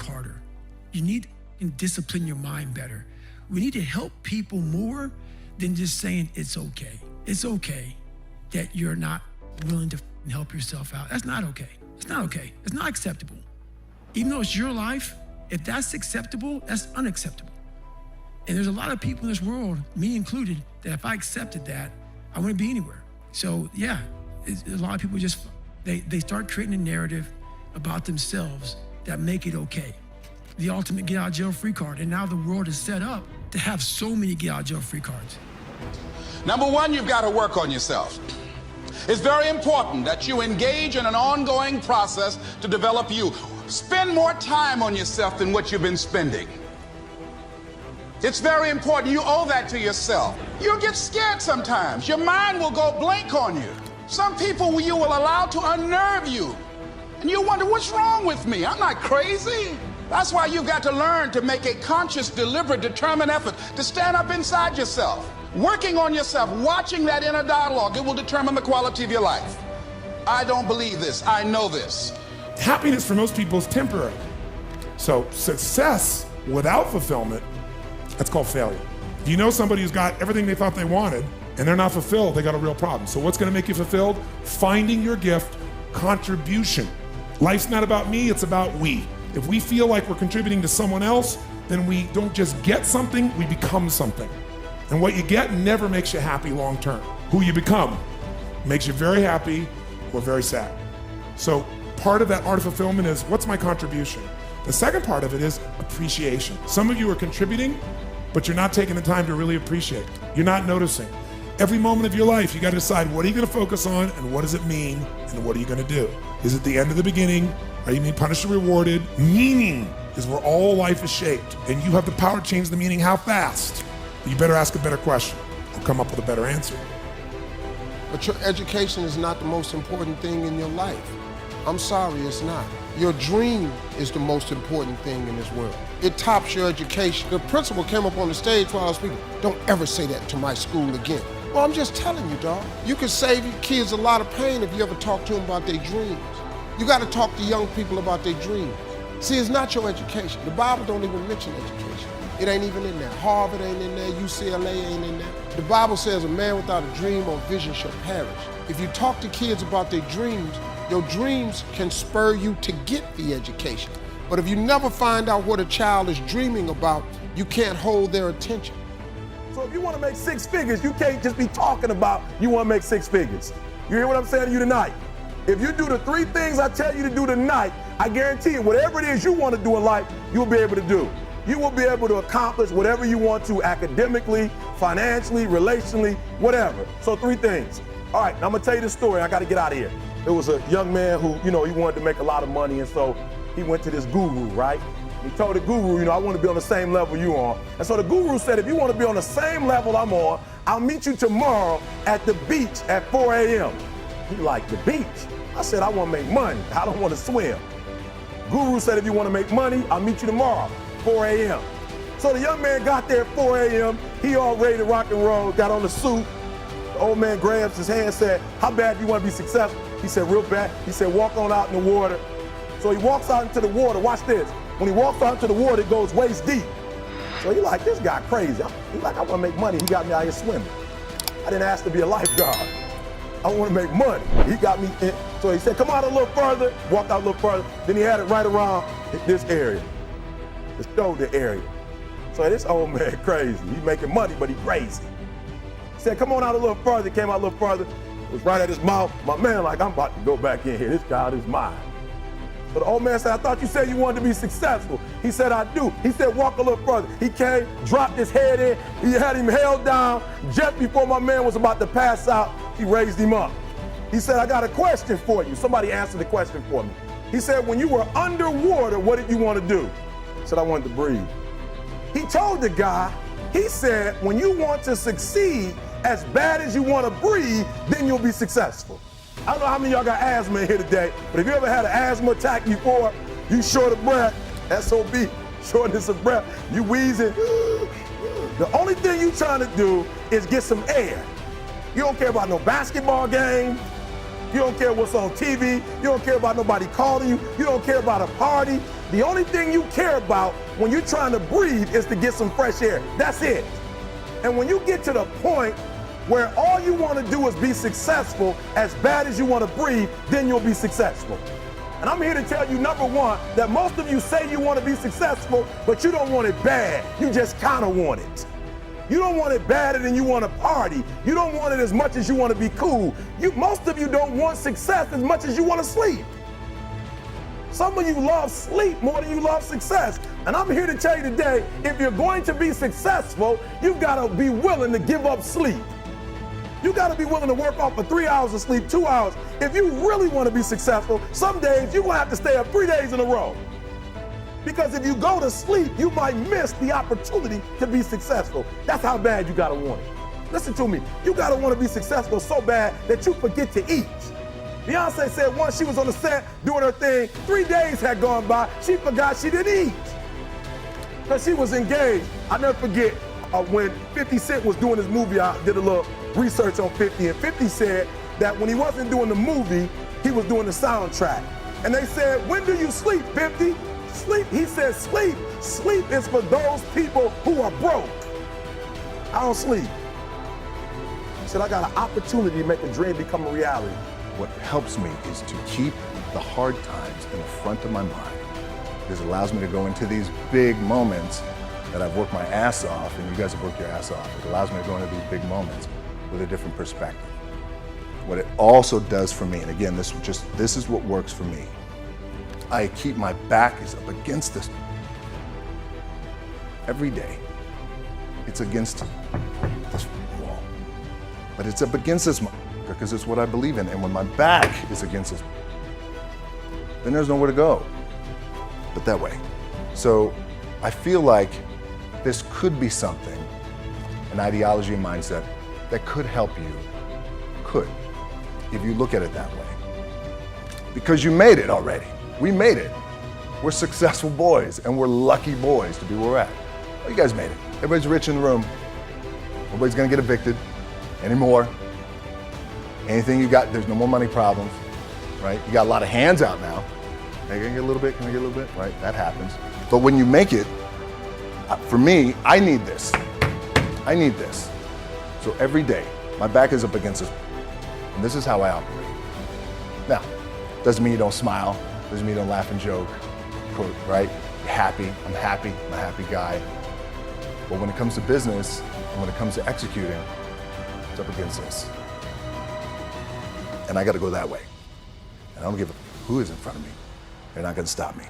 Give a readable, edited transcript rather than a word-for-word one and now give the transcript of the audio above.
work harder. You need to discipline your mind better. We need to help people more than just saying it's okay. It's okay that you're not willing to help yourself out. That's not okay. It's not okay. It's not acceptable. Even though it's your life, if that's acceptable, that's unacceptable. And there's a lot of people in this world, me included, that if I accepted that, I wouldn't be anywhere. So yeah, a lot of people just, they start creating a narrative about themselves that make it okay. The ultimate get out of jail free card. And now the world is set up to have so many get out of jail free cards. Number one, you've got to work on yourself. It's very important that you engage in an ongoing process to develop you. Spend more time on yourself than what you've been spending. It's very important. You owe that to yourself. You'll get scared sometimes. Your mind will go blank on you. Some people you will allow to unnerve you. And you wonder, what's wrong with me? I'm not crazy. That's why you've got to learn to make a conscious, deliberate, determined effort to stand up inside yourself. Working on yourself, watching that inner dialogue, it will determine the quality of your life. I don't believe this. I know this. Happiness for most people is temporary. So success without fulfillment, that's called failure. If you know somebody who's got everything they thought they wanted and they're not fulfilled, they got a real problem. So what's gonna make you fulfilled? Finding your gift, contribution. Life's not about me, it's about we. If we feel like we're contributing to someone else, then we don't just get something, we become something. And what you get never makes you happy long term. Who you become makes you very happy or very sad. So part of that art of fulfillment is, what's my contribution? The second part of it is appreciation. Some of you are contributing, but you're not taking the time to really appreciate. You're not noticing. Every moment of your life, you got to decide, what are you going to focus on and what does it mean and what are you going to do? Is it the end of the beginning? Are you being punished or rewarded? Meaning is where all life is shaped, and you have the power to change the meaning. How fast? You better ask a better question or come up with a better answer. But your education is not the most important thing in your life. I'm sorry, it's not. Your dream is the most important thing in this world. It tops your education. The principal came up on the stage while I was speaking. Don't ever say that to my school again. Well, I'm just telling you, dog. You can save your kids a lot of pain if you ever talk to them about their dreams. You got to talk to young people about their dreams. See, it's not your education. The Bible don't even mention education. It ain't even in there. Harvard ain't in there. UCLA ain't in there. The Bible says a man without a dream or vision shall perish. If you talk to kids about their dreams, your dreams can spur you to get the education. But if you never find out what a child is dreaming about, you can't hold their attention. So if you want to make six figures, you can't just be talking about you want to make six figures. You hear what I'm saying to you tonight? If you do the three things I tell you to do tonight, I guarantee you, whatever it is you want to do in life, you'll be able to do. You will be able to accomplish whatever you want to academically, financially, relationally, whatever. So three things. All right, now I'm gonna tell you this story. I gotta get out of here. There was a young man who, he wanted to make a lot of money, and so he went to this guru, right? He told the guru, I want to be on the same level you on. And so the guru said, if you want to be on the same level I'm on, I'll meet you tomorrow at the beach at 4 a.m. He like, the beach? I said, I want to make money. I don't want to swim. Guru said, if you want to make money, I'll meet you tomorrow, 4 a.m. So the young man got there at 4 a.m. He all ready to rock and roll, got on the suit. The old man grabs his hand and said, how bad do you want to be successful? He said, real bad. He said, walk on out in the water. So he walks out into the water. Watch this. When he walks out into the water, it goes waist deep. So he like, this guy crazy. He's like, I want to make money. He got me out here swimming. I didn't ask to be a lifeguard. I want to make money. He got me in. So he said, come out a little further. Walked out a little further. Then he had it right around this area, the shoulder area. So this old man crazy. He's making money, but he crazy. He said, come on out a little further. Came out a little further. It was right at his mouth. My man like, I'm about to go back in here. This child is mine. So the old man said, I thought you said you wanted to be successful. He said, I do. He said, walk a little further. He came, dropped his head in. He had him held down. Just before my man was about to pass out, he raised him up. He said, I got a question for you. Somebody answered the question for me. He said, when you were underwater, what did you want to do? I said, I wanted to breathe. He told the guy, he said, when you want to succeed as bad as you want to breathe, then you'll be successful. I don't know how many of y'all got asthma in here today, but if you ever had an asthma attack before, you short of breath, SOB, shortness of breath, you wheezing. The only thing you trying to do is get some air. You don't care about no basketball game. You don't care what's on TV. You don't care about nobody calling you. You don't care about a party. The only thing you care about when you're trying to breathe is to get some fresh air. That's it. And when you get to the point where all you want to do is be successful as bad as you want to breathe, then you'll be successful. And I'm here to tell you, number one, that most of you say you want to be successful, but you don't want it bad. You just kind of want it. You don't want it badder than you want to party. You don't want it as much as you want to be cool. Most of you don't want success as much as you want to sleep. Some of you love sleep more than you love success. And I'm here to tell you today, if you're going to be successful, you've got to be willing to give up sleep. You got to be willing to work off for 3 hours of sleep, 2 hours. If you really want to be successful, some days you're going to have to stay up 3 days in a row. Because if you go to sleep, you might miss the opportunity to be successful. That's how bad you got to want it. Listen to me. You got to want to be successful so bad that you forget to eat. Beyonce said once she was on the set doing her thing, 3 days had gone by, she forgot she didn't eat. Because she was engaged. I never forget when 50 Cent was doing his movie, I did a little research on 50, and 50 said that when he wasn't doing the movie, he was doing the soundtrack. And they said, when do you sleep, 50? Sleep, he said, sleep. Sleep is for those people who are broke. I don't sleep. He said, I got an opportunity to make a dream become a reality. What helps me is to keep the hard times in the front of my mind, because it allows me to go into these big moments that I've worked my ass off, and you guys have worked your ass off. It allows me to go into these big moments with a different perspective. What it also does for me, and again, this is what works for me. I keep my back is up against this every day. It's against this wall, but it's up against this because it's what I believe in. And when my back is against this, then there's nowhere to go but that way. So I feel like this could be something, an ideology and mindset that could help you, if you look at it that way. Because you made it already. We made it. We're successful boys, and we're lucky boys to be where we're at. Well, you guys made it. Everybody's rich in the room. Nobody's gonna get evicted anymore. Anything you got, there's no more money problems, right? You got a lot of hands out now. Can I get a little bit? Can I get a little bit? Right, that happens. But when you make it, for me, I need this. I need this. So every day, my back is up against this, and this is how I operate. Now, doesn't mean you don't smile, doesn't mean you don't laugh and joke, right? You're happy, I'm a happy guy. But when it comes to business, and when it comes to executing, it's up against this. And I gotta go that way. And I don't give a who is in front of me. They're not gonna stop me.